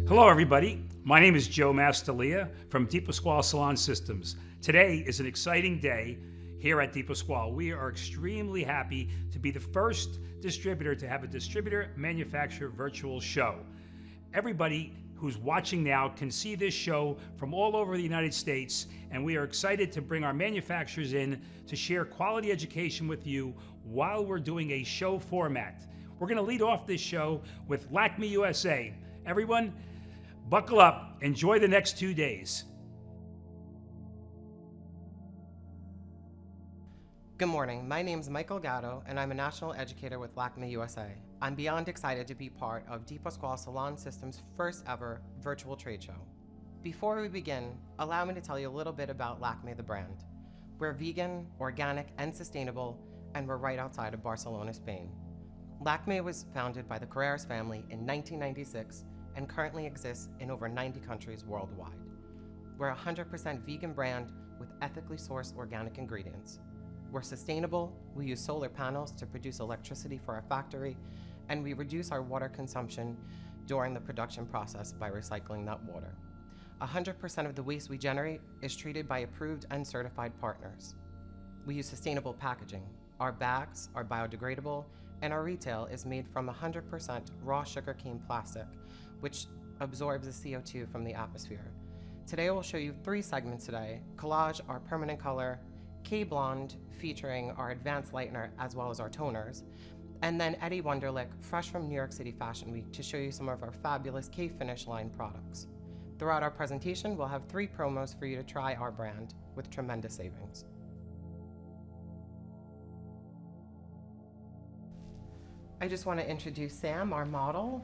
Hello everybody, my name is Joe Mastalia from Deep Pasquale Salon Systems. Today is an exciting day here at Deep Pasquale. We are extremely happy to be the first distributor to have a distributor manufacturer virtual show. Everybody who's watching now can see this show from all over the United States, and we are excited to bring our manufacturers in to share quality education with you while we're doing a show format. We're gonna lead off this show with Lakme USA. Everyone, buckle up, enjoy the next 2 days. Good morning, my name is Michael Gatto and I'm a national educator with Lakme USA. I'm beyond excited to be part of Deep Pasquale Salon Systems' first ever virtual trade show. Before we begin, allow me to tell you a little bit about Lakme the brand. We're vegan, organic, and sustainable, and we're right outside of Barcelona, Spain. Lakme was founded by the Carreras family in 1996 and currently exists in over 90 countries worldwide. We're a 100% vegan brand with ethically sourced organic ingredients. We're sustainable, we use solar panels to produce electricity for our factory, and we reduce our water consumption during the production process by recycling that water. 100% of the waste we generate is treated by approved and certified partners. We use sustainable packaging. Our bags are biodegradable, and our retail is made from 100% raw sugarcane plastic, which absorbs the CO2 from the atmosphere. Today we'll show you 3 segments today: Collage, our permanent color, K-Blonde, featuring our advanced lightener as well as our toners, and then Eddie Wunderlich, fresh from New York City Fashion Week, to show you some of our fabulous K-Finish line products. Throughout our presentation, we'll have 3 promos for you to try our brand with tremendous savings. I just want to introduce Sam, our model.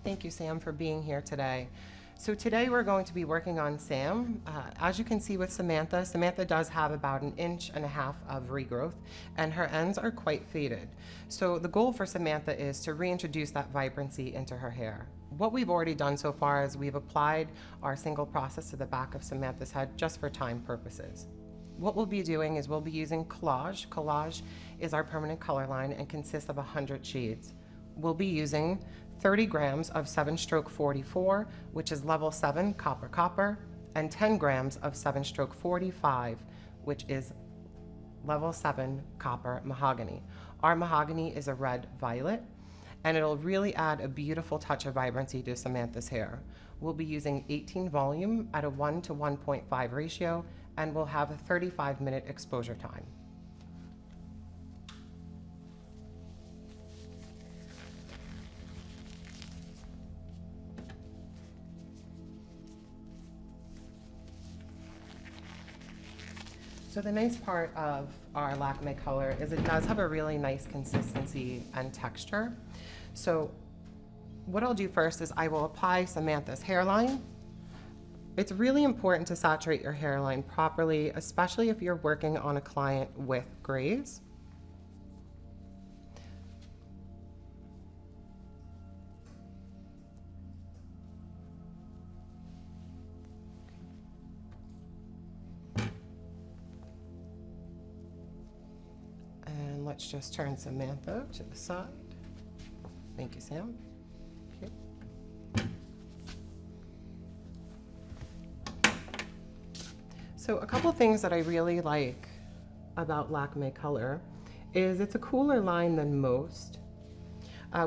Thank you, Sam, for being here today. So today we're going to be working on Sam. As you can see with Samantha, Samantha does have about 1.5 inches of regrowth, and her ends are quite faded. So the goal for Samantha is to reintroduce that vibrancy into her hair. What we've already done so far is we've applied our single process to the back of Samantha's head just for time purposes. What we'll be doing is we'll be using Collage. Collage is our permanent color line and consists of 100 shades. We'll be using 30 grams of 7-stroke 44, which is level 7 copper copper, and 10 grams of 7-stroke 45, which is level 7 copper mahogany. Our mahogany is a red violet, and it'll really add a beautiful touch of vibrancy to Samantha's hair. We'll be using 18 volume at a 1 to 1.5 ratio, and we'll have a 35-minute exposure time. So the nice part of our Lakme color is it does have a really nice consistency and texture. So what I'll do first is I will apply Samantha's hairline. It's really important to saturate your hairline properly, especially if you're working on a client with grays. And let's just turn Samantha to the side. Thank you, Sam. Okay. So a couple things that I really like about Lakme color is it's a cooler line than most.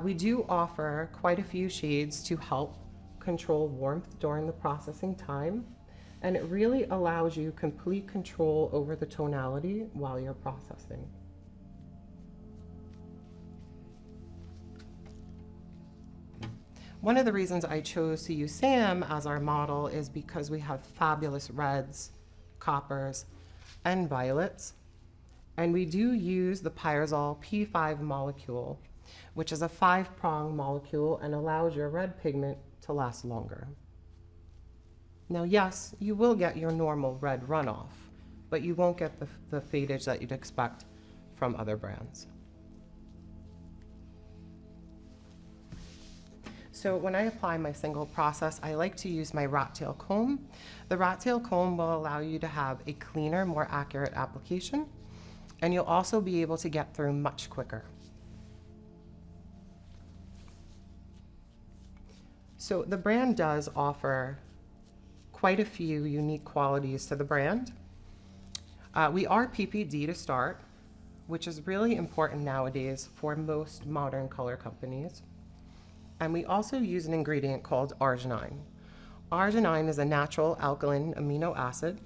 We do offer quite a few shades to help control warmth during the processing time, and it really allows you complete control over the tonality while you're processing. One of the reasons I chose to use Sam as our model is because we have fabulous reds, coppers, and violets. And we do use the Pyrazole P5 molecule, which is a 5-prong molecule and allows your red pigment to last longer. Now, yes, you will get your normal red runoff, but you won't get the fadage that you'd expect from other brands. So when I apply my single process, I like to use my rat tail comb. The rat tail comb will allow you to have a cleaner, more accurate application, and you'll also be able to get through much quicker. So the brand does offer quite a few unique qualities to the brand. We are PPD to start, which is really important nowadays for most modern color companies. And we also use an ingredient called arginine. Arginine is a natural alkaline amino acid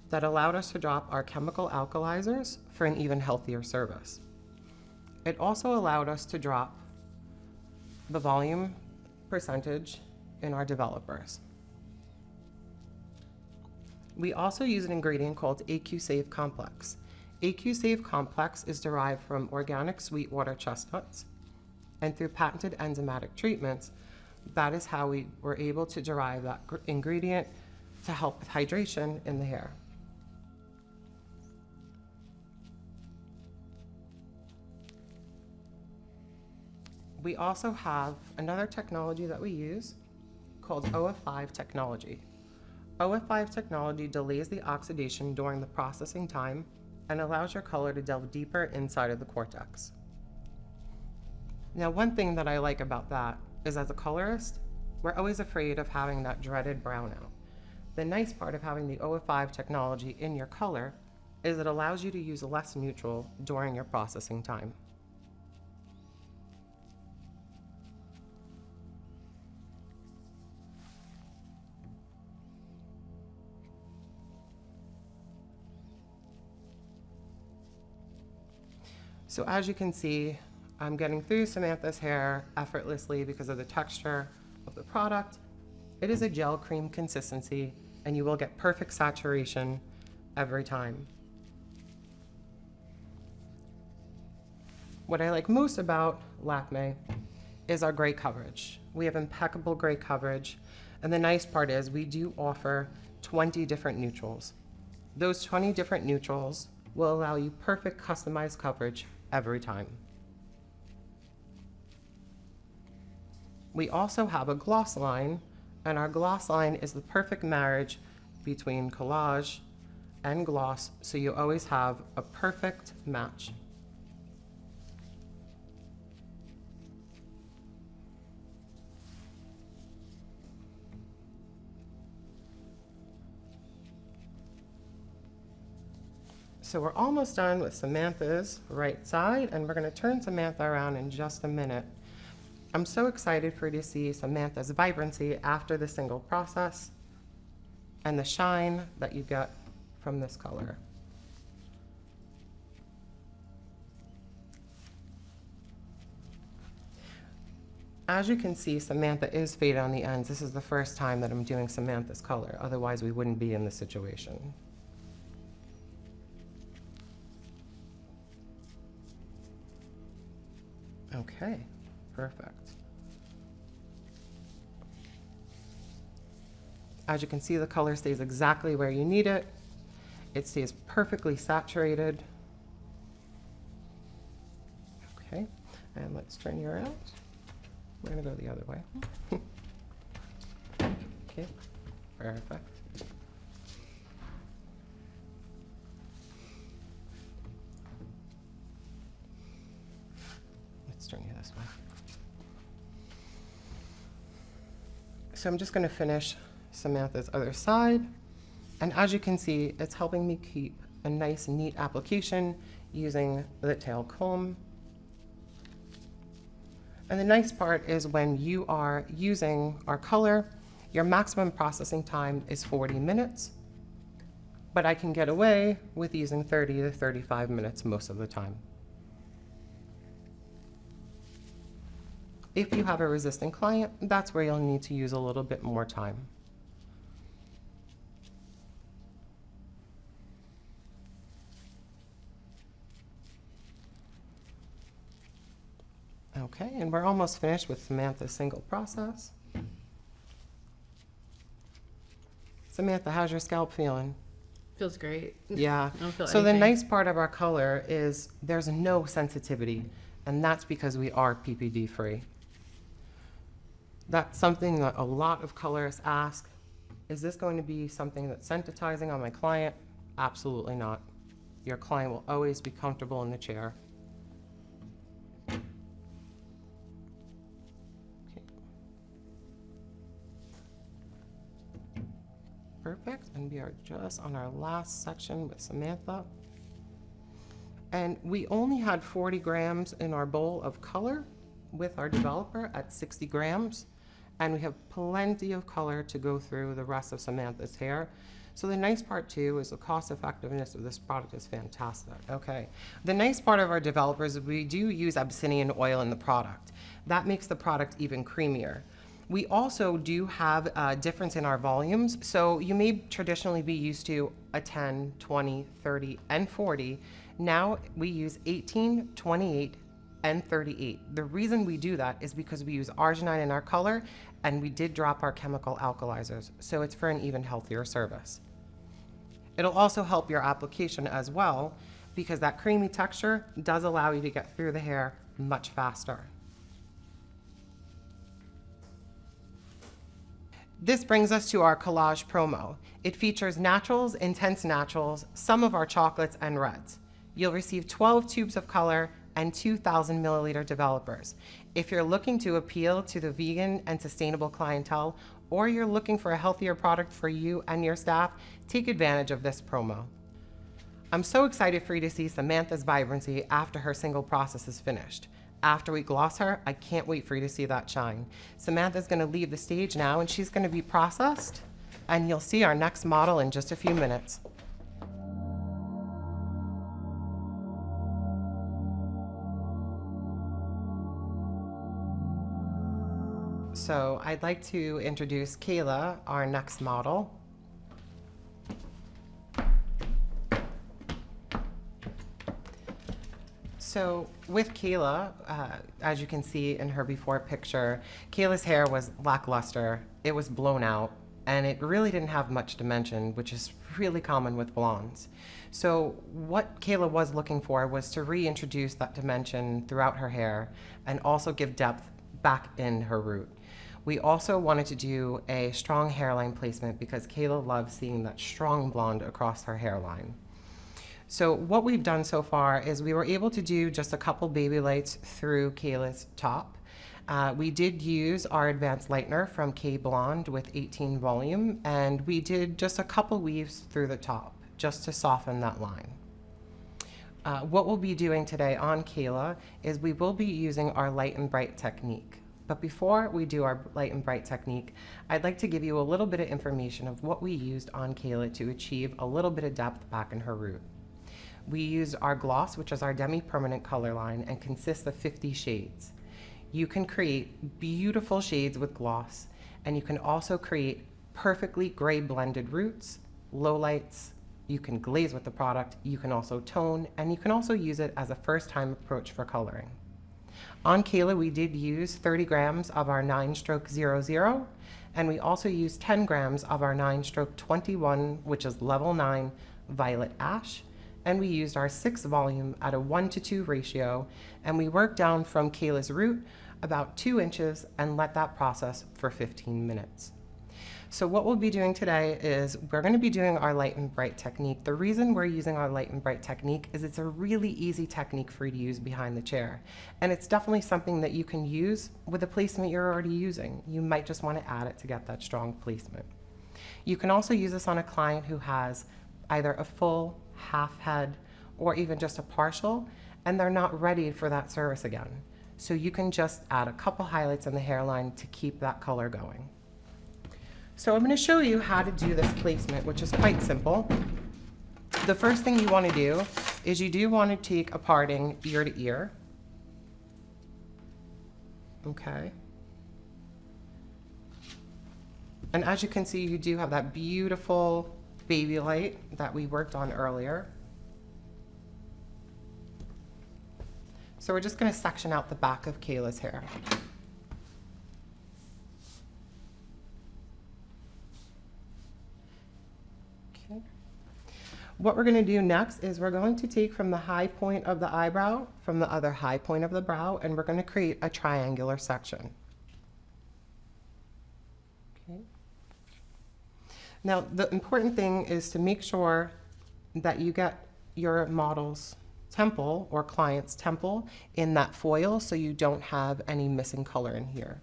that allowed us to drop our chemical alkalizers for an even healthier service. It also allowed us to drop the volume percentage in our developers. We also use an ingredient called AQ-Save Complex. AQ-Save Complex is derived from organic sweetwater chestnuts, and through patented enzymatic treatments, that is how we were able to derive that ingredient to help with hydration in the hair. We also have another technology that we use called OF5 technology. OF5 technology delays the oxidation during the processing time and allows your color to delve deeper inside of the cortex. Now, one thing that I like about that is, as a colorist, we're always afraid of having that dreaded brownout. The nice part of having the OF5 technology in your color is it allows you to use less neutral during your processing time. So as you can see, I'm getting through Samantha's hair effortlessly because of the texture of the product. It is a gel cream consistency, and you will get perfect saturation every time. What I like most about Lakme is our gray coverage. We have impeccable gray coverage, and the nice part is we do offer 20 different neutrals. Those 20 different neutrals will allow you perfect customized coverage every time. We also have a gloss line, and our gloss line is the perfect marriage between collage and gloss, so you always have a perfect match. So we're almost done with Samantha's right side, and we're going to turn Samantha around in just a minute. I'm so excited for you to see Samantha's vibrancy after the single process and the shine that you get from this color. As you can see, Samantha is faded on the ends. This is the first time that I'm doing Samantha's color. Otherwise, we wouldn't be in this situation. Okay, perfect. As you can see, the color stays exactly where you need it. It stays perfectly saturated. Okay, and let's turn you around. We're gonna go the other way. Okay, perfect. Turn you this way. So I'm just going to finish Samantha's other side, and as you can see, it's helping me keep a nice neat application using the tail comb. And the nice part is when you are using our color, your maximum processing time is 40 minutes, but I can get away with using 30 to 35 minutes most of the time. If you have a resistant client, that's where you'll need to use a little bit more time. Okay, and we're almost finished with Samantha's single process. Samantha, how's your scalp feeling? Feels great. Yeah. I don't feel So the anything. nice part of our color is there's no sensitivity, and that's because we are PPD free. That's something that a lot of colorists ask. Is this going to be something that's sensitizing on my client? Absolutely not. Your client will always be comfortable in the chair. Okay. And we are just on our last section with Samantha. And we only had 40 grams in our bowl of color with our developer at 60 grams. And we have plenty of color to go through the rest of Samantha's hair. So the nice part too is the cost effectiveness of this product is fantastic. Okay, the nice part of our developers is we do use Abyssinian oil in the product. That makes the product even creamier. We also do have a difference in our volumes. So you may traditionally be used to a 10, 20, 30, and 40. Now we use 18, 28, and 38. The reason we do that is because we use arginine in our color, and we did drop our chemical alkalizers, so it's for an even healthier service. It'll also help your application as well, because that creamy texture does allow you to get through the hair much faster. This brings us to our collage promo. It features naturals, intense naturals, some of our chocolates and reds. You'll receive 12 tubes of color and 2,000 milliliter developers. If you're looking to appeal to the vegan and sustainable clientele, or you're looking for a healthier product for you and your staff, take advantage of this promo. I'm so excited for you to see Samantha's vibrancy after her single process is finished. After we gloss her, I can't wait for you to see that shine. Samantha's gonna leave the stage now, and she's gonna be processed, and you'll see our next model in just a few minutes. So I'd like to introduce Kayla, our next model. So with Kayla, as you can see in her before picture, Kayla's hair was lackluster, it was blown out, and it really didn't have much dimension, which is really common with blondes. So what Kayla was looking for was to reintroduce that dimension throughout her hair and also give depth back in her root. We also wanted to do a strong hairline placement because Kayla loves seeing that strong blonde across her hairline. So what we've done so far is we were able to do just a couple baby lights through Kayla's top. We did use our advanced lightener from K Blonde with 18 volume, and we did just a couple weaves through the top just to soften that line. What we'll be doing today on Kayla is we will be using our light and bright technique. But before we do our light and bright technique, I'd like to give you a little bit of information of what we used on Kayla to achieve a little bit of depth back in her root. We used our gloss, which is our demi-permanent color line and consists of 50 shades. You can create beautiful shades with gloss, and you can also create perfectly gray blended roots, lowlights. You can glaze with the product, you can also tone, and you can also use it as a first-time approach for coloring. On Kayla, we did use 30 grams of our 9-stroke 00, and we also used 10 grams of our 9-stroke 21, which is level 9 violet ash, and we used our 6 volume at a 1:2 ratio, and we worked down from Kayla's root about 2 inches and let that process for 15 minutes. So what we'll be doing today is we're going to be doing our light and bright technique. The reason we're using our light and bright technique is it's a really easy technique for you to use behind the chair. And it's definitely something that you can use with a placement you're already using. You might just want to add it to get that strong placement. You can also use this on a client who has either a full, half head, or even just a partial, and they're not ready for that service again. So you can just add a couple highlights in the hairline to keep that color going. So I'm going to show you how to do this placement, which is quite simple. The first thing you want to do is you do want to take a parting ear to ear. Okay. And as you can see, you do have that beautiful baby light that we worked on earlier. So we're just going to section out the back of Kayla's hair. What we're going to do next is we're going to take from the high point of the eyebrow, from the other high point of the brow, and we're going to create a triangular section. Okay. Now, the important thing is to make sure that you get your model's temple or client's temple in that foil so you don't have any missing color in here.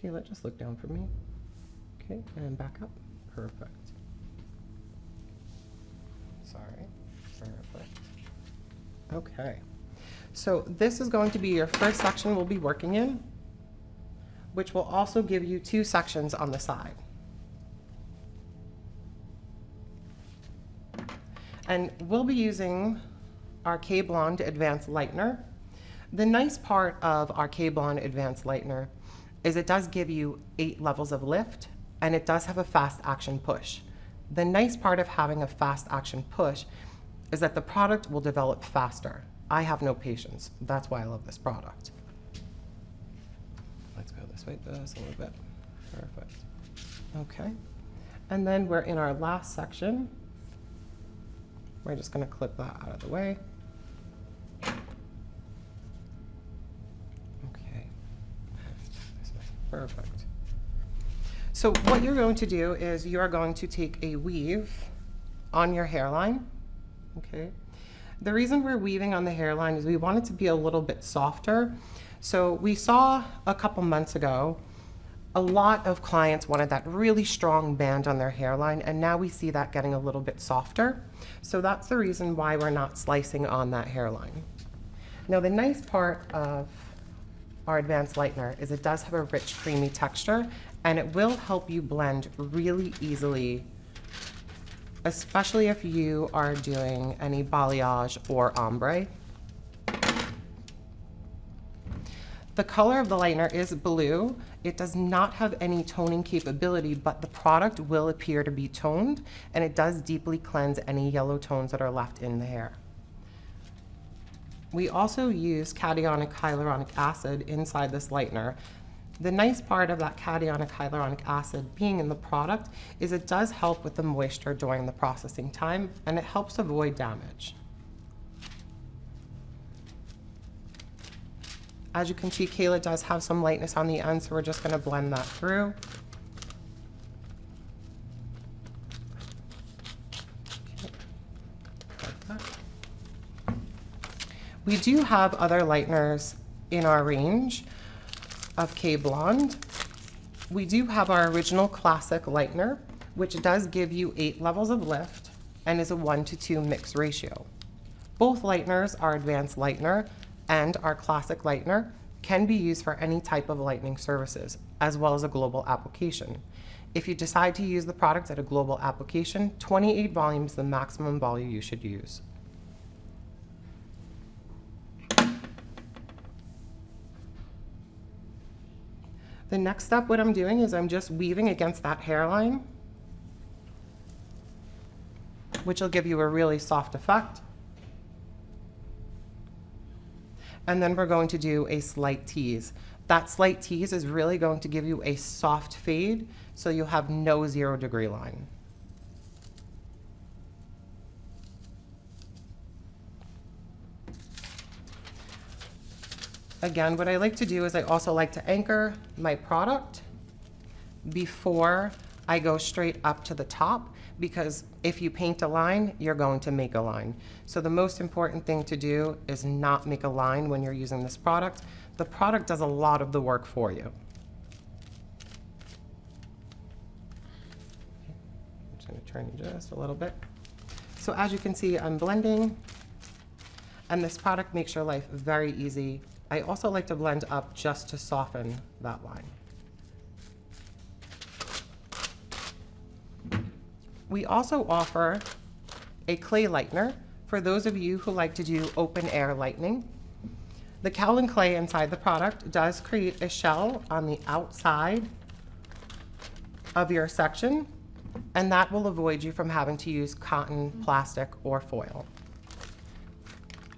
Kayla, just look down for me. Okay, and back up. Perfect. Sorry. Perfect. Okay. So this is going to be your first section we'll be working in, which will also give you 2 sections on the side. And we'll be using our K-Blond Advanced Lightener. The nice part of our K-Blond Advanced Lightener is it does give you 8 levels of lift, and it does have a fast action push. The nice part of having a fast action push is that the product will develop faster. I have no patience. That's why I love this product. Let's go this way just a little bit. Perfect. Okay. And then we're in our last section. We're just going to clip that out of the way. Okay. Perfect. So what you're going to do is you are going to take a weave on your hairline. Okay. The reason we're weaving on the hairline is we want it to be a little bit softer. So we saw a couple months ago, a lot of clients wanted that really strong band on their hairline, and now we see that getting a little bit softer. So that's the reason why we're not slicing on that hairline. Now the nice part of our advanced lightener is it does have a rich, creamy texture, and it will help you blend really easily, especially if you are doing any balayage or ombre. The color of the lightener is blue. It does not have any toning capability, but the product will appear to be toned, and it does deeply cleanse any yellow tones that are left in the hair. We also use cationic hyaluronic acid inside this lightener. The nice part of that cationic hyaluronic acid being in the product is it does help with the moisture during the processing time, and it helps avoid damage. As you can see, Kayla does have some lightness on the end, so we're just going to blend that through. Okay. Perfect. We do have other lighteners in our range of K-Blond. We do have our original classic lightener, which does give you 8 levels of lift and is a 1:2 mix ratio. Both lighteners, our advanced lightener and our classic lightener, can be used for any type of lightening services, as well as a global application. If you decide to use the product at a global application, 28 volumes is the maximum volume you should use. The next step, what I'm doing is I'm just weaving against that hairline, which will give you a really soft effect. And then we're going to do a slight tease. That slight tease is really going to give you a soft fade, so you'll have no 0-degree line. Again, what I like to do is I also like to anchor my product before I go straight up to the top, because if you paint a line, you're going to make a line. So the most important thing to do is not make a line when you're using this product. The product does a lot of the work for you. I'm just going to turn just a little bit. So as you can see, I'm blending, and this product makes your life very easy. I also like to blend up just to soften that line. We also offer a clay lightener for those of you who like to do open air lightening. The kaolin clay inside the product does create a shell on the outside of your section, and that will avoid you from having to use cotton, plastic, or foil.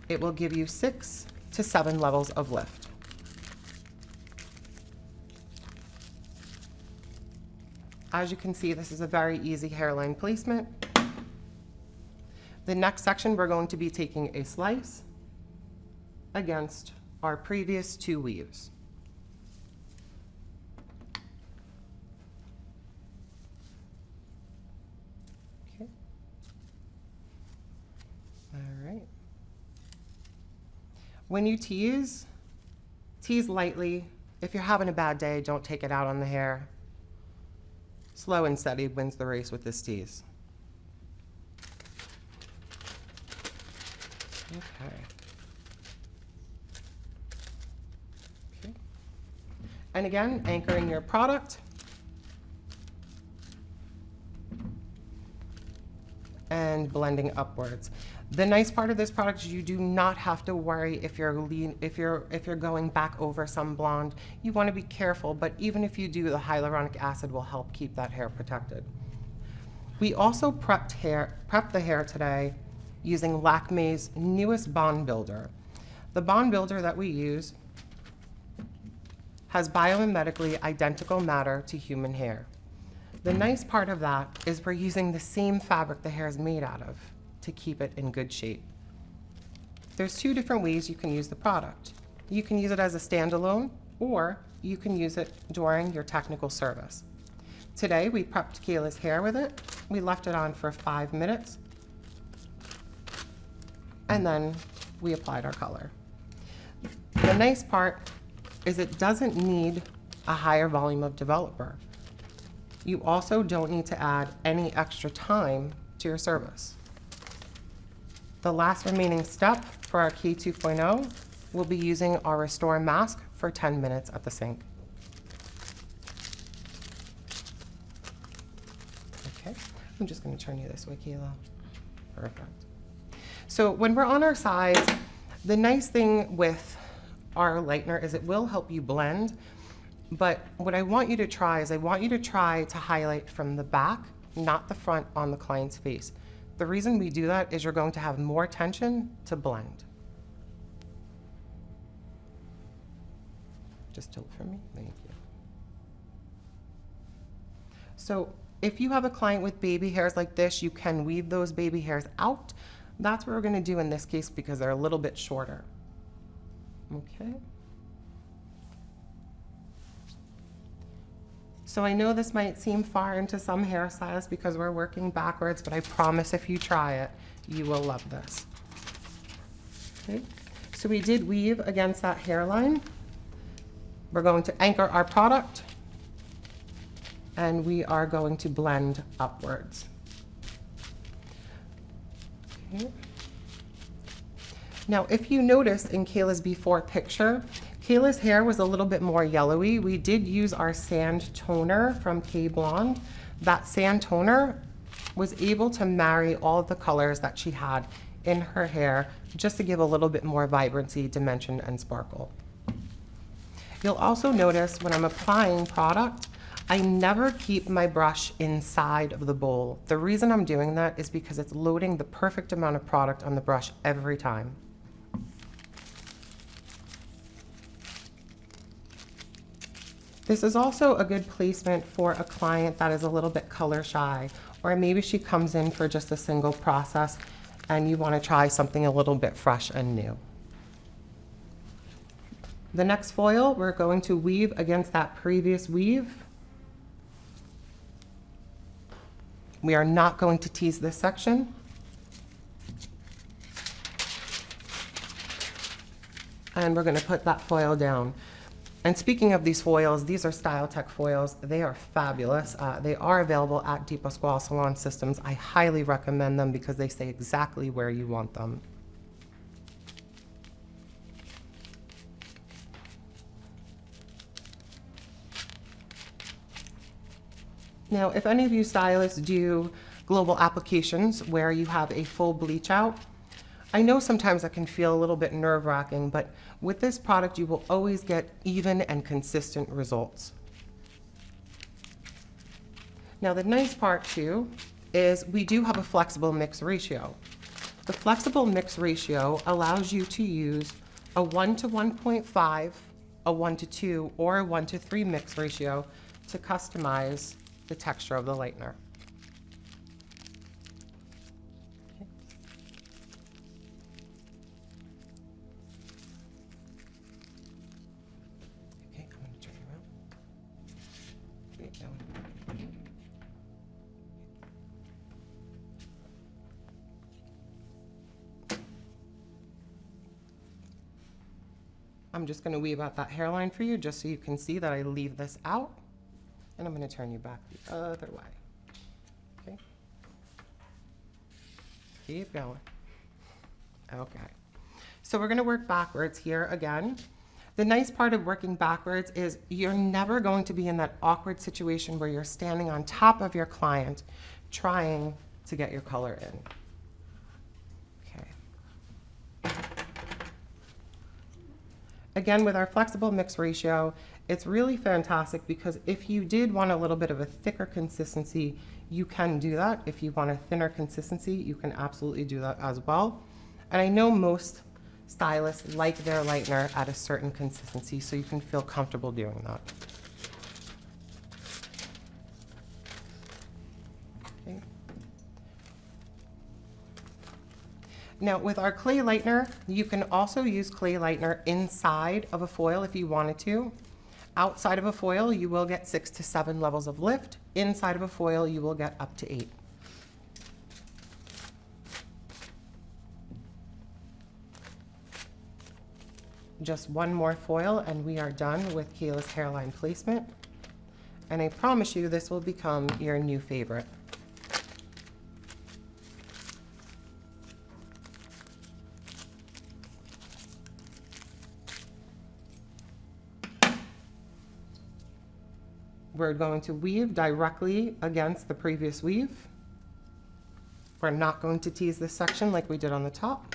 It will give you 6 to 7 levels of lift. As you can see, this is a very easy hairline placement. The next section, we're going to be taking a slice against our previous 2 weaves. Okay. All right. When you tease lightly If you're having a bad day, don't take it out on the hair. Slow and steady wins the race with this tease. Okay. Okay. And again, anchoring your product. And blending upwards. The nice part of this product is you do not have to worry if you're going back over some blonde. You want to be careful, but even if you do, the hyaluronic acid will help keep that hair protected. We also prepped the hair today using Lakme's newest bond builder. The bond builder that we use has biomimetically identical matter to human hair. The nice part of that is we're using the same fabric the hair is made out of to keep it in good shape. There's two different ways you can use the product. You can use it as a standalone, or you can use it during your technical service. Today, we prepped Kayla's hair with it. We left it on for 5 minutes, and then we applied our color. The nice part is it doesn't need a higher volume of developer. You also don't need to add any extra time to your service. The last remaining step for our K 2.0 will be using our Restore mask for 10 minutes at the sink. Okay, I'm just going to turn you this way, Kayla. Perfect. So when we're on our sides, the nice thing with our lightener is it will help you blend, but what I want you to try is I want you to try to highlight from the back, not the front on the client's face. The reason we do that is you're going to have more tension to blend. Just tilt for me, thank you. So if you have a client with baby hairs like this, you can weave those baby hairs out. That's what we're gonna do in this case because they're a little bit shorter. Okay. So I know this might seem far into some hairstylists because we're working backwards, but I promise if you try it, you will love this. Okay. So we did weave against that hairline. We're going to anchor our product, and we are going to blend upwards. Okay. Now, if you notice in Kayla's before picture, Kayla's hair was a little bit more yellowy. We did use our sand toner from K Blonde. That sand toner was able to marry all of the colors that she had in her hair just to give a little bit more vibrancy, dimension, and sparkle. You'll also notice when I'm applying product, I never keep my brush inside of the bowl. The reason I'm doing that is because it's loading the perfect amount of product on the brush every time. This is also a good placement for a client that is a little bit color shy, or maybe she comes in for just a single process and you want to try something a little bit fresh and new. The next foil, we're going to weave against that previous weave. We are not going to tease this section. And we're going to put that foil down. And speaking of these foils, these are Style Tech foils. They are fabulous. They are available at Di Pasquale Salon Systems. I highly recommend them because they stay exactly where you want them. Now, if any of you stylists do global applications where you have a full bleach out, I know sometimes that can feel a little bit nerve-wracking, but with this product, you will always get even and consistent results. Now, the nice part too is we do have a flexible mix ratio. The flexible mix ratio allows you to use a 1 to 1.5, a 1 to 2, or a 1 to 3 mix ratio to customize the texture of the lightener. Okay, I'm going to turn around. Keep going. I'm just going to weave out that hairline for you just so you can see that I leave this out. And I'm going to turn you back the other way. Okay. Keep going. Okay. So we're going to work backwards here again. The nice part of working backwards is you're never going to be in that awkward situation where you're standing on top of your client trying to get your color in. Okay. Again, with our flexible mix ratio, it's really fantastic because if you did want a little bit of a thicker consistency, you can do that. If you want a thinner consistency, you can absolutely do that as well. And I know most stylists like their lightener at a certain consistency, so you can feel comfortable doing that. Okay. Now with our clay lightener, you can also use clay lightener inside of a foil if you wanted to. Outside of a foil, you will get 6 to 7 levels of lift. Inside of a foil, you will get up to 8. Just one more foil and we are done with Kayla's hairline placement. And I promise you this will become your new favorite. We're going to weave directly against the previous weave. We're not going to tease this section like we did on the top.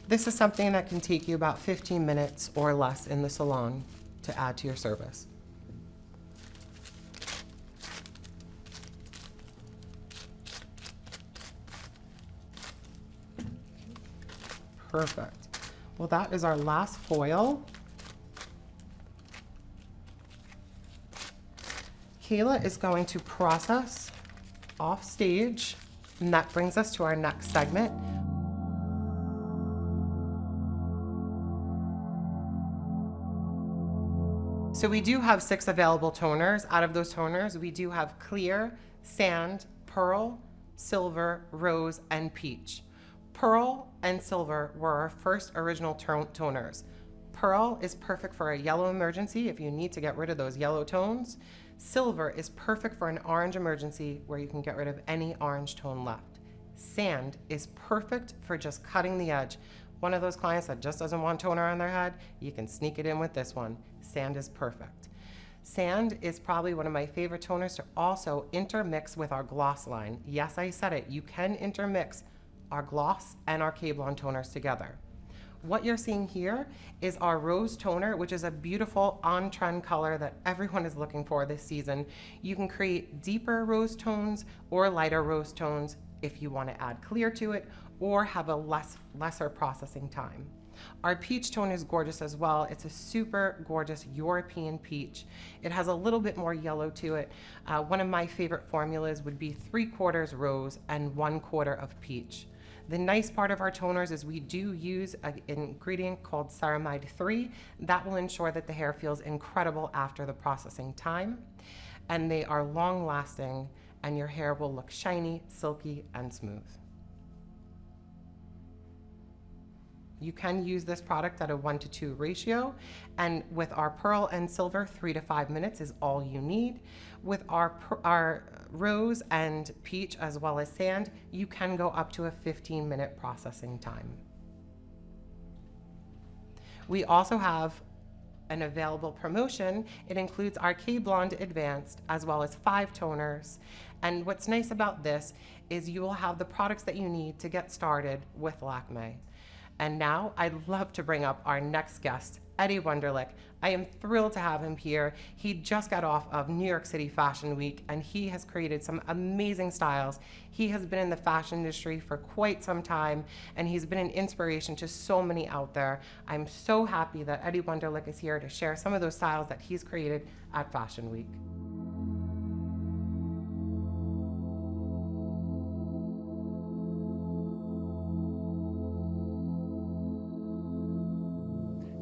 This is something that can take you about 15 minutes or less in the salon to add to your service. Perfect. Well, that is our last foil. Kayla is going to process off stage, and that brings us to our next segment. So we do have 6 available toners. Out of those toners, we do have clear, sand, pearl, silver, rose, and peach. Pearl and silver were our first original toners. Pearl is perfect for a yellow emergency if you need to get rid of those yellow tones. Silver is perfect for an orange emergency where you can get rid of any orange tone left. Sand is perfect for just cutting the edge. One of those clients that just doesn't want toner on their head, you can sneak it in with this one. Sand is perfect. Sand is probably one of my favorite toners to also intermix with our gloss line. Yes, I said it. You can intermix our gloss and our K-Blond toners together. What you're seeing here is our rose toner, which is a beautiful on-trend color that everyone is looking for this season. You can create deeper rose tones or lighter rose tones if you want to add clear to it or have a lesser processing time. Our peach tone is gorgeous as well. It's a super gorgeous European peach. It has a little bit more yellow to it. One of my favorite formulas would be 3/4 rose and 1/4 of peach. The nice part of our toners is we do use an ingredient called ceramide 3 that will ensure that the hair feels incredible after the processing time, and they are long lasting, and your hair will look shiny, silky, and smooth. You can use this product at a 1:2 ratio, and with our pearl and silver, 3 to 5 minutes is all you need. With our rose and peach as well as sand, you can go up to a 15-minute processing time. We also have an available promotion. It includes our K-Blond Advanced as well as 5 toners. And what's nice about this is you will have the products that you need to get started with Lakme. And now I'd love to bring up our next guest, Eddie Wunderlich. I am thrilled to have him here. He just got off of New York City Fashion Week and he has created some amazing styles. He has been in the fashion industry for quite some time and he's been an inspiration to so many out there. I'm so happy that Eddie Wunderlich is here to share some of those styles that he's created at Fashion Week.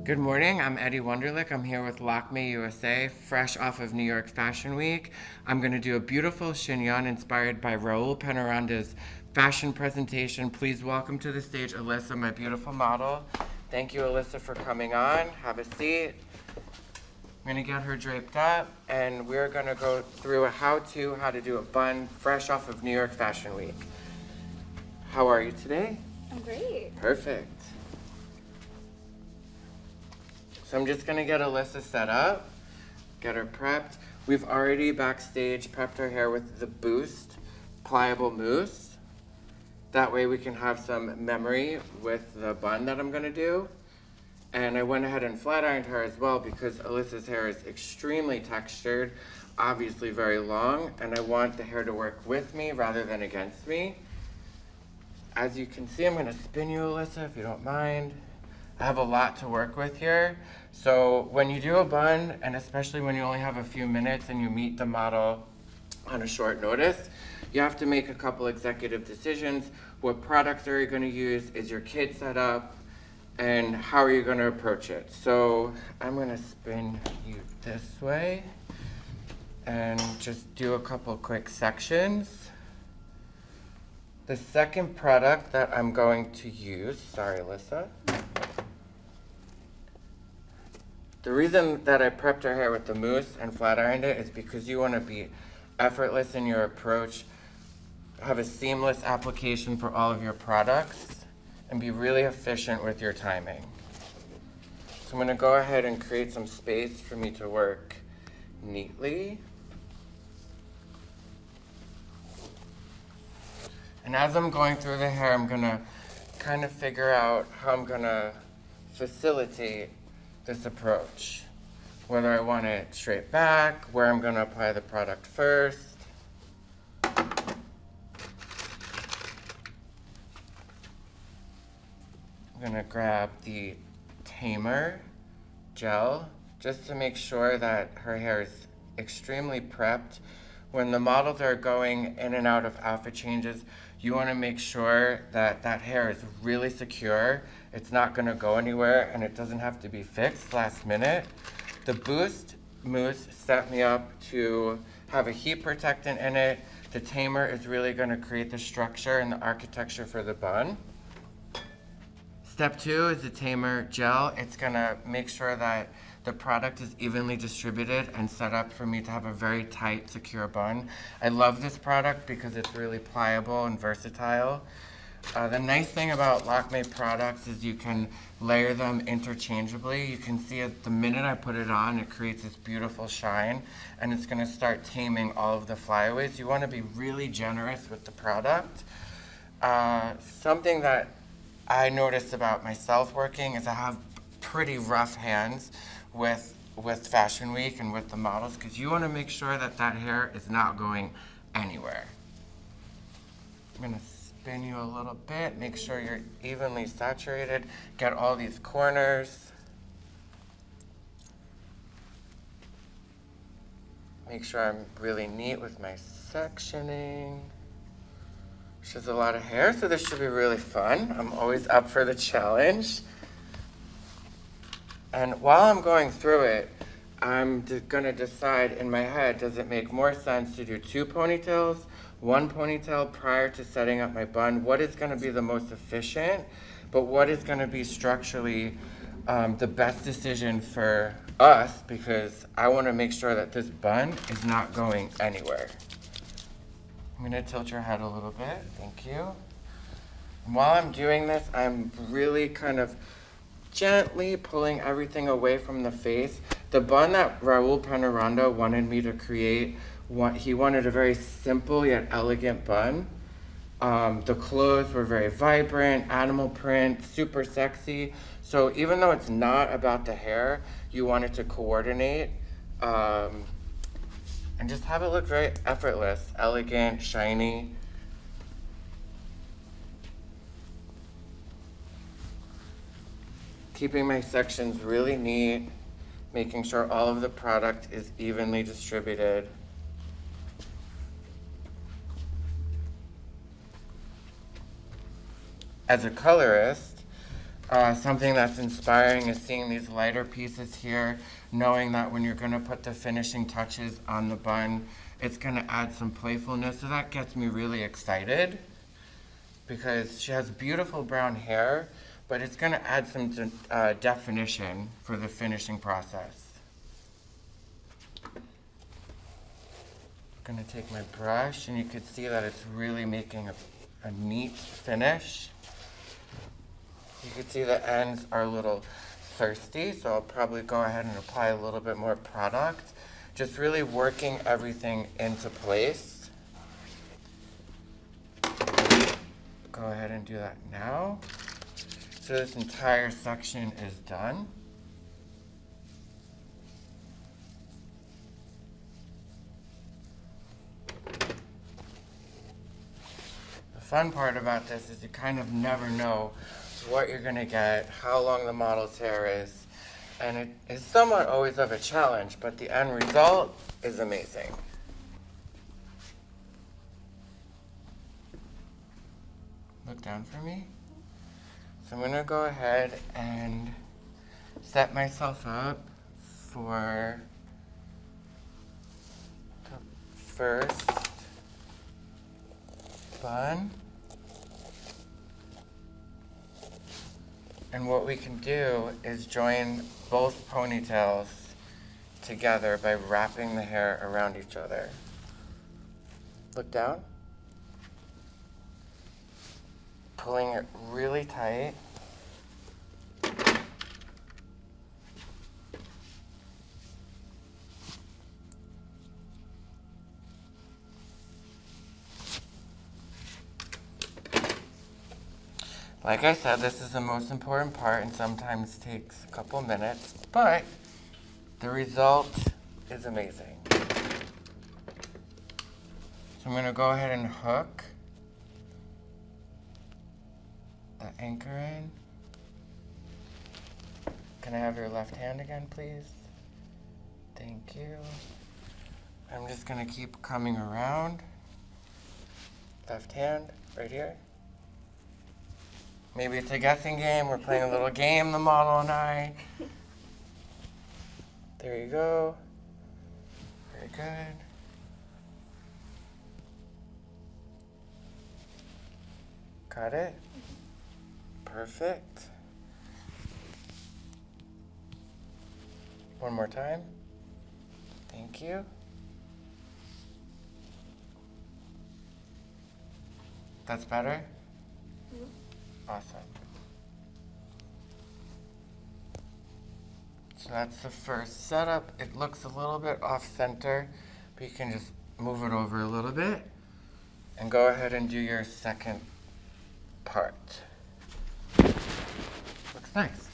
Good morning, I'm Eddie Wunderlich. I'm here with Lakme USA, fresh off of New York Fashion Week. I'm going to do a beautiful chignon inspired by Raul Penaranda's fashion presentation. Please welcome to the stage Alyssa, my beautiful model. Thank you, Alyssa, for coming on. Have a seat. I'm going to get her draped up, and we're going to go through a how to do a bun fresh off of New York Fashion Week. How are you today? I'm great. Perfect. So I'm just gonna get Alyssa set up, get her prepped. We've already backstage prepped her hair with the Boost pliable mousse. That way we can have some memory with the bun that I'm gonna do. And I went ahead and flat ironed her as well because Alyssa's hair is extremely textured, obviously very long, and I want the hair to work with me rather than against me. As you can see, I'm gonna spin you, Alyssa, if you don't mind. I have a lot to work with here. So when you do a bun, and especially when you only have a few minutes and you meet the model on a short notice, you have to make a couple executive decisions. What products are you gonna use? Is your kit set up? And how are you gonna approach it? So I'm gonna spin you this way and just do a couple quick sections. The second product that I'm going to use, sorry, Alyssa. The reason that I prepped her hair with the mousse and flat ironed it is because you want to be effortless in your approach, have a seamless application for all of your products, and be really efficient with your timing. So I'm going to go ahead and create some space for me to work neatly. And as I'm going through the hair, I'm going to kind of figure out how I'm going to facilitate this approach. Whether I want it straight back, where I'm going to apply the product first. I'm going to grab the tamer gel just to make sure that her hair is extremely prepped. When the models are going in and out of outfit changes, you want to make sure that that hair is really secure. It's not going to go anywhere, and it doesn't have to be fixed last minute. The Boost mousse set me up to have a heat protectant in it. The tamer is really going to create the structure and the architecture for the bun. Step 2 is the tamer gel. It's going to make sure that the product is evenly distributed and set up for me to have a very tight, secure bun. I love this product because it's really pliable and versatile. The nice thing about Lakme products is you can layer them interchangeably. You can see the minute I put it on, it creates this beautiful shine, and it's going to start taming all of the flyaways. You want to be really generous with the product. Something that I noticed about myself working is I have pretty rough hands with Fashion Week and with the models, because you want to make sure that that hair is not going anywhere. I'm going to spin you a little bit, make sure you're evenly saturated, get all these corners. Make sure I'm really neat with my sectioning. Which is a lot of hair, so this should be really fun. I'm always up for the challenge. And while I'm going through it, I'm gonna decide in my head, does it make more sense to do 2 ponytails, 1 ponytail prior to setting up my bun? What is gonna be the most efficient, but what is gonna be structurally the best decision for us, because I wanna make sure that this bun is not going anywhere. I'm gonna tilt your head a little bit, thank you. And while I'm doing this, I'm really kind of gently pulling everything away from the face. The bun that Raul Penaranda wanted me to create, he wanted a very simple yet elegant bun. The clothes were very vibrant, animal print, super sexy. So even though it's not about the hair, you want it to coordinate and just have it look very effortless, elegant, shiny. Keeping my sections really neat, making sure all of the product is evenly distributed. As a colorist, Something that's inspiring is seeing these lighter pieces here, knowing that when you're going to put the finishing touches on the bun, it's going to add some playfulness. So that gets me really excited because she has beautiful brown hair, but it's going to add some definition for the finishing process. I'm going to take my brush, and you can see that it's really making a neat finish. You can see the ends are a little thirsty, so I'll probably go ahead and apply a little bit more product. Just really working everything into place. Go ahead and do that now. So this entire section is done. The fun part about this is you kind of never know what you're going to get, how long the model's hair is, and it is somewhat always of a challenge, but the end result is amazing. Look down for me. So I'm going to go ahead and set myself up for the first bun. And what we can do is join both ponytails together by wrapping the hair around each other. Look down. Pulling it really tight. Like I said, this is the most important part and sometimes takes a couple minutes, but the result is amazing. So I'm going to go ahead and hook the anchor in. Can I have your left hand again, please? Thank you. I'm just going to keep coming around. Left hand, right here. Maybe it's a guessing game. We're playing a little game, the model and I. There you go. Very good. Got it? Perfect. One more time. Thank you. That's better? Awesome. So that's the first setup. It looks a little bit off center, but you can just move it over a little bit and go ahead and do your second part. Looks nice.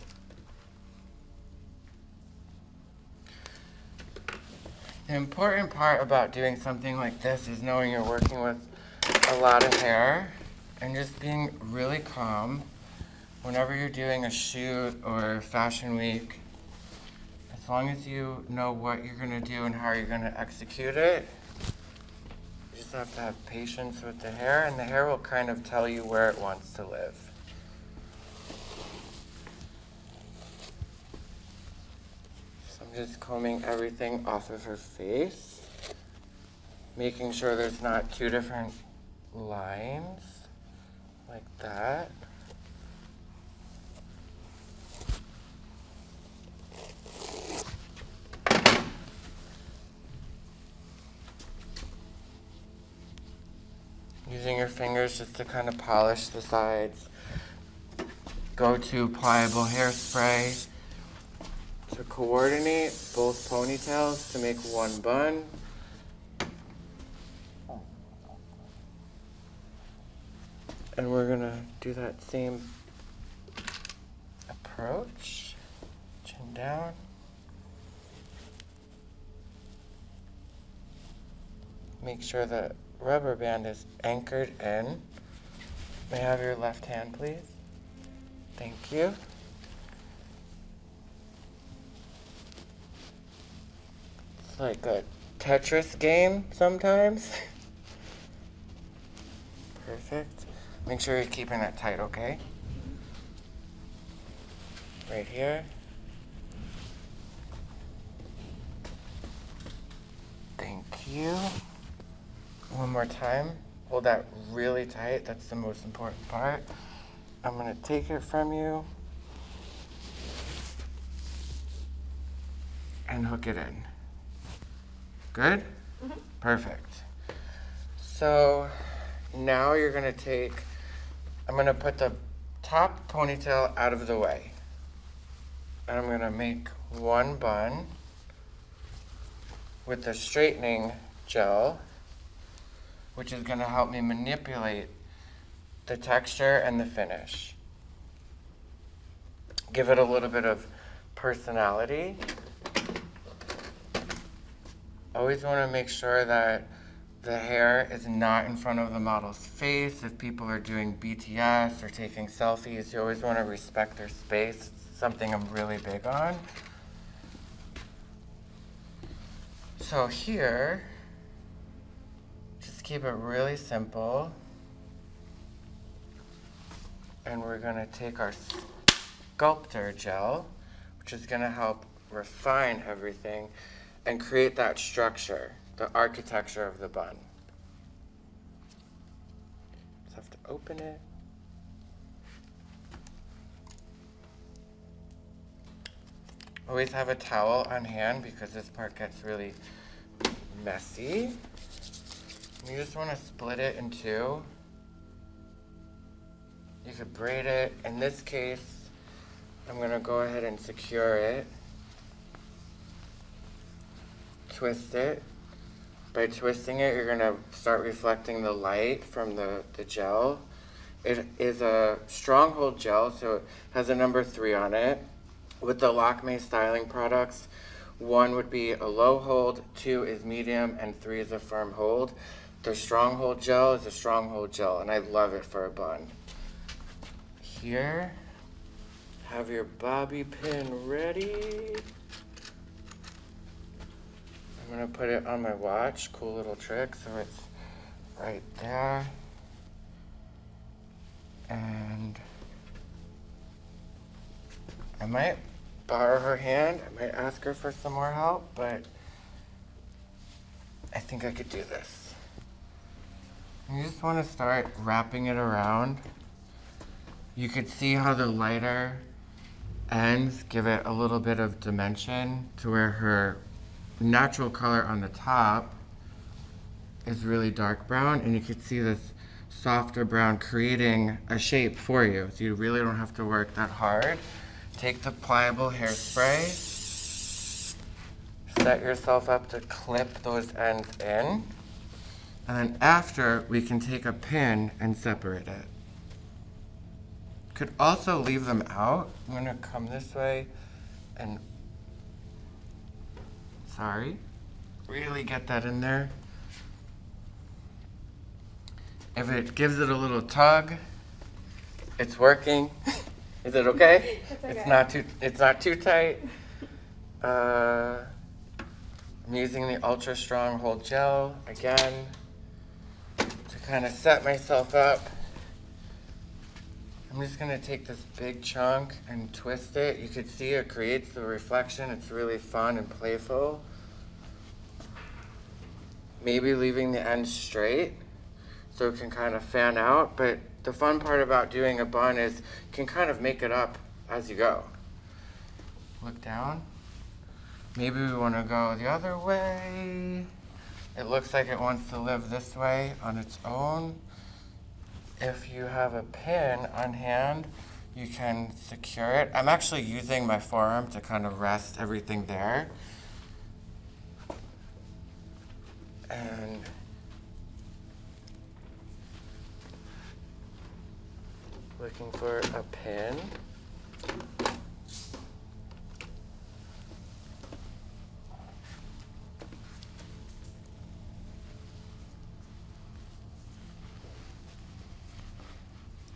The important part about doing something like this is knowing you're working with a lot of hair and just being really calm whenever you're doing a shoot or fashion week. As long as you know what you're going to do and how you're going to execute it, you just have to have patience with the hair, and the hair will kind of tell you where it wants to live. So I'm just combing everything off of her face, making sure there's not two different lines. Like that. Using your fingers just to kind of polish the sides. Go to pliable hairspray to coordinate both ponytails to make one bun. And we're gonna do that same approach. Chin down. Make sure the rubber band is anchored in. May I have your left hand, please? Thank you. It's like a Tetris game sometimes. Perfect. Make sure you're keeping that tight, okay? right here. Thank you. One more time. Hold that really tight. That's the most important part. I'm going to take it from you and hook it in. Good? Mm-hmm. Perfect. So now you're going to I'm going to put the top ponytail out of the way. And I'm going to make one bun with the straightening gel, which is going to help me manipulate the texture and the finish. Give it a little bit of personality. Always want to make sure that the hair is not in front of the model's face. If people are doing BTS or taking selfies, you always want to respect their space. It's something I'm really big on. So here, just keep it really simple. And we're going to take our sculptor gel, which is going to help refine everything and create that structure, the architecture of the bun. Just have to open it. Always have a towel on hand because this part gets really messy. You just want to split it in two. You could braid it. In this case, I'm going to go ahead and secure it. Twist it. By twisting it, you're going to start reflecting the light from the gel. It is a stronghold gel, so it has a number 3 on it. With the Lakme styling products, 1 would be a low hold, 2 is medium, and 3 is a firm hold. The stronghold gel is a stronghold gel, and I love it for a bun. Here, have your bobby pin ready. I'm gonna put it on my watch, cool little trick, so it's right there. And I might borrow her hand, I might ask her for some more help, but I think I could do this. You just wanna start wrapping it around. You could see how the lighter ends give it a little bit of dimension to where her natural color on the top is really dark brown, and you could see this softer brown creating a shape for you. So you really don't have to work that hard. Take the pliable hairspray, set yourself up to clip those ends in, and then after we can take a pin and separate it. Could also leave them out. I'm gonna come this way and, really get that in there. If it gives it a little tug, it's working. Is it okay? It's okay. It's not too tight. I'm using the Ultra Strong Hold Gel again to kind of set myself up. I'm just gonna take this big chunk and twist it. You can see it creates the reflection. It's really fun and playful. Maybe leaving the end straight so it can kind of fan out, but the fun part about doing a bun is you can kind of make it up as you go. Look down. Maybe we wanna go the other way. It looks like it wants to live this way on its own. If you have a pin on hand, you can secure it. I'm actually using my forearm to kind of rest everything there. And looking for a pin.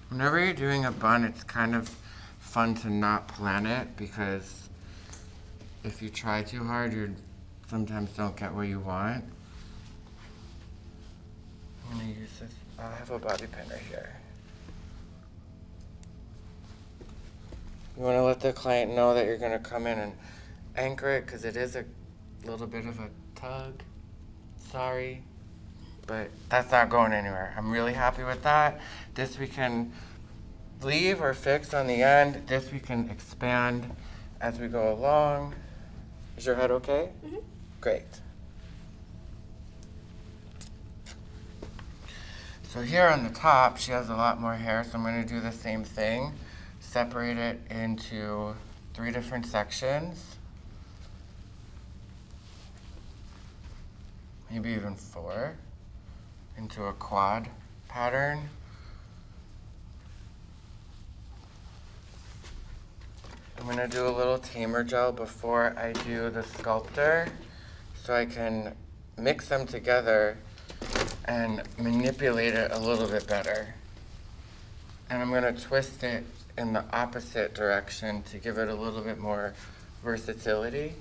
Whenever you're doing a bun, it's kind of fun to not plan it, because if you try too hard, you sometimes don't get what you want. I'm gonna use this. I have a bobby pin right here. You want to let the client know that you're going to come in and anchor it because it is a little bit of a tug. Sorry, but that's not going anywhere. I'm really happy with that. This we can leave or fix on the end. This we can expand as we go along. Is your head okay? Mm-hmm. Great. So here on the top, she has a lot more hair, so I'm going to do the same thing. Separate it into 3 different sections. Maybe even 4. Into a quad pattern. I'm going to do a little tamer gel before I do the sculptor so I can mix them together and manipulate it a little bit better. And I'm going to twist it in the opposite direction to give it a little bit more versatility.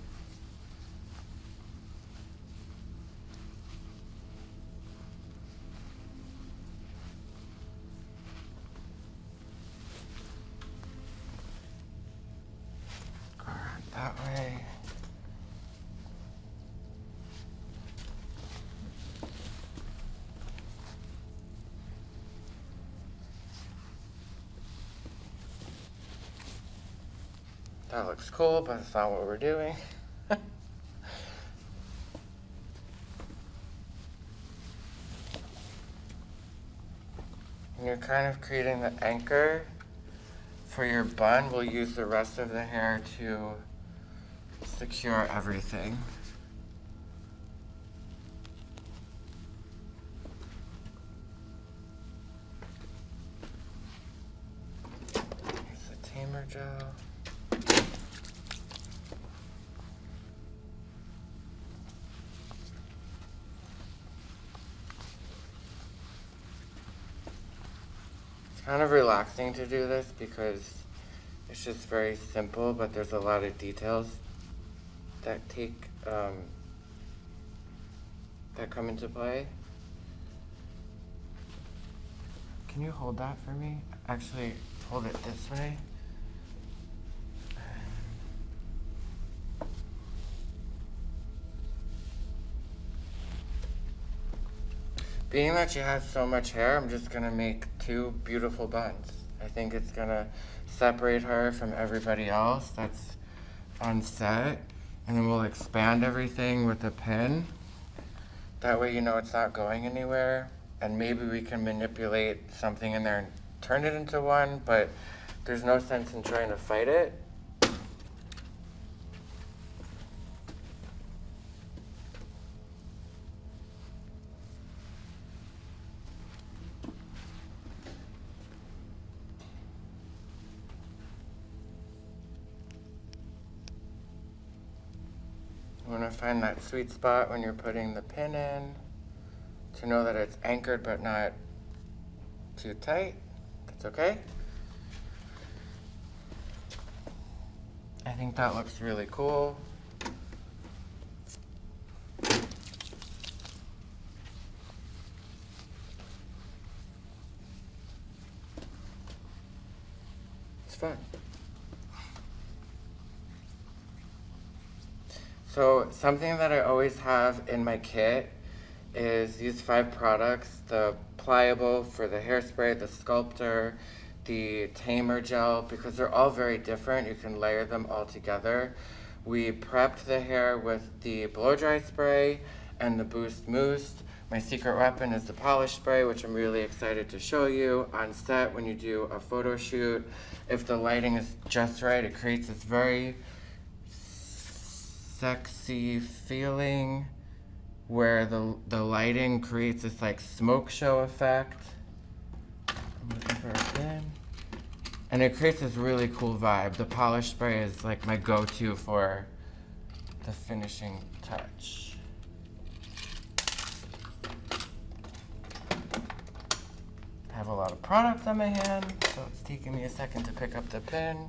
Go around that way. That looks cool, but it's not what we're doing. And you're kind of creating the anchor for your bun. We'll use the rest of the hair to secure everything. Here's the tamer gel. Kind of relaxing to do this because it's just very simple, but there's a lot of details that come into play. Can you hold that for me? Actually, hold it this way. Being that she has so much hair, I'm just gonna make 2 beautiful buns. I think it's gonna separate her from everybody else that's on set. And then we'll expand everything with a pin. That way you know it's not going anywhere. And maybe we can manipulate something in there and turn it into one, but there's no sense in trying to fight it. You want to find that sweet spot when you're putting the pin in to know that it's anchored but not too tight. That's okay. I think that looks really cool. It's fun. So something that I always have in my kit is these 5 products: the pliable for the hairspray, the sculptor, the tamer gel, because they're all very different. You can layer them all together. We prepped the hair with the blow dry spray and the boost mousse. My secret weapon is the polish spray, which I'm really excited to show you on set when you do a photo shoot. If the lighting is just right, it creates this very sexy feeling where the lighting creates this like smoke show effect. I'm looking for a pin. And it creates this really cool vibe. The polish spray is like my go-to for the finishing touch. I have a lot of product on my hand, so it's taking me a second to pick up the pin.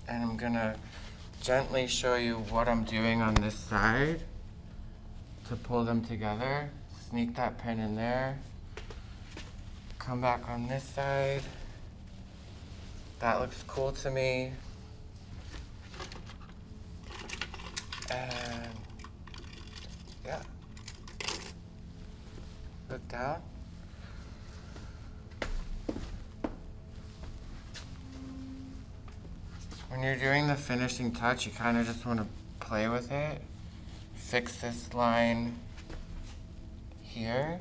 And I'm gonna gently show you what I'm doing on this side to pull them together. Sneak that pin in there. Come back on this side. That looks cool to me. And yeah. Look down. When you're doing the finishing touch, you kind of just want to play with it. Fix this line here.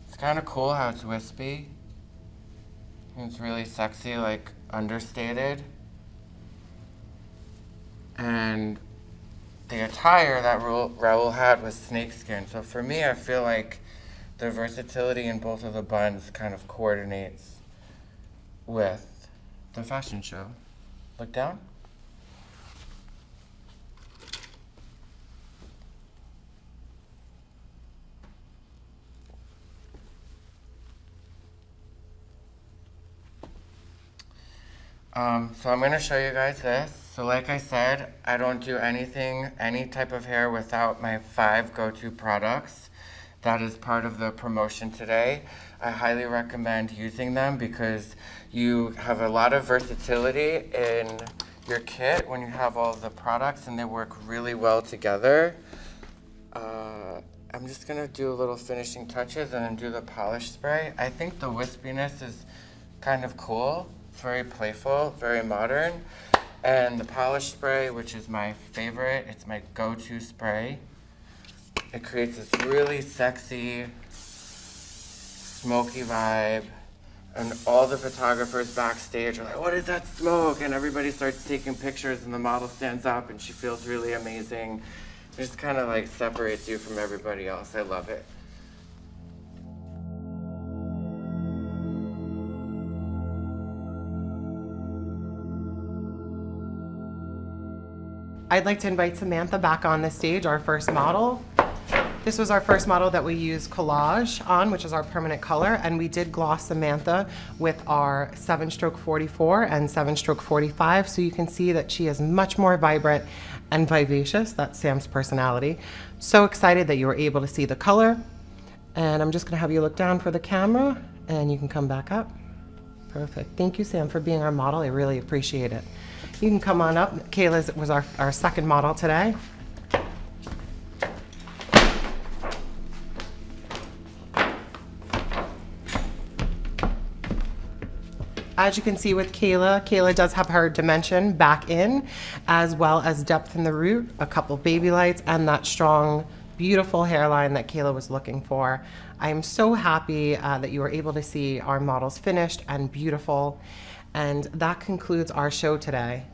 It's kind of cool how it's wispy. It's really sexy, like understated. And the attire that Raoul had was snakeskin. So for me, I feel like the versatility in both of the buns kind of coordinates with the fashion show. Look down. So I'm going to show you guys this. So like I said, I don't do anything, any type of hair without my 5 go-to products. That is part of the promotion today. I highly recommend using them because you have a lot of versatility in your kit when you have all of the products and they work really well together. I'm just going to do a little finishing touches and then do the polish spray. I think the wispiness is kind of cool. It's very playful, very modern. And the polish spray, which is my favorite, it's my go-to spray. It creates this really sexy, smoky vibe. And all the photographers backstage are like, what is that smoke? And everybody starts taking pictures and the model stands up and she feels really amazing. It just kind of like separates you from everybody else. I love it. I'd like to invite Samantha back on the stage, our first model. This was our first model that we used collage on, which is our permanent color, and we did gloss Samantha with our 7-stroke 44 and 7-stroke 45, so you can see that she is much more vibrant and vivacious. That's Sam's personality. So excited that you were able to see the color, and I'm just gonna have you look down for the camera, and you can come back up. Perfect. Thank you, Sam, for being our model. I really appreciate it. You can come on up. Kayla was our second model today. As you can see with Kayla does have her dimension back in, as well as depth in the root, a couple baby lights, and that strong, beautiful hairline that Kayla was looking for. I am so happy that you were able to see our models finished and beautiful. And that concludes our show today.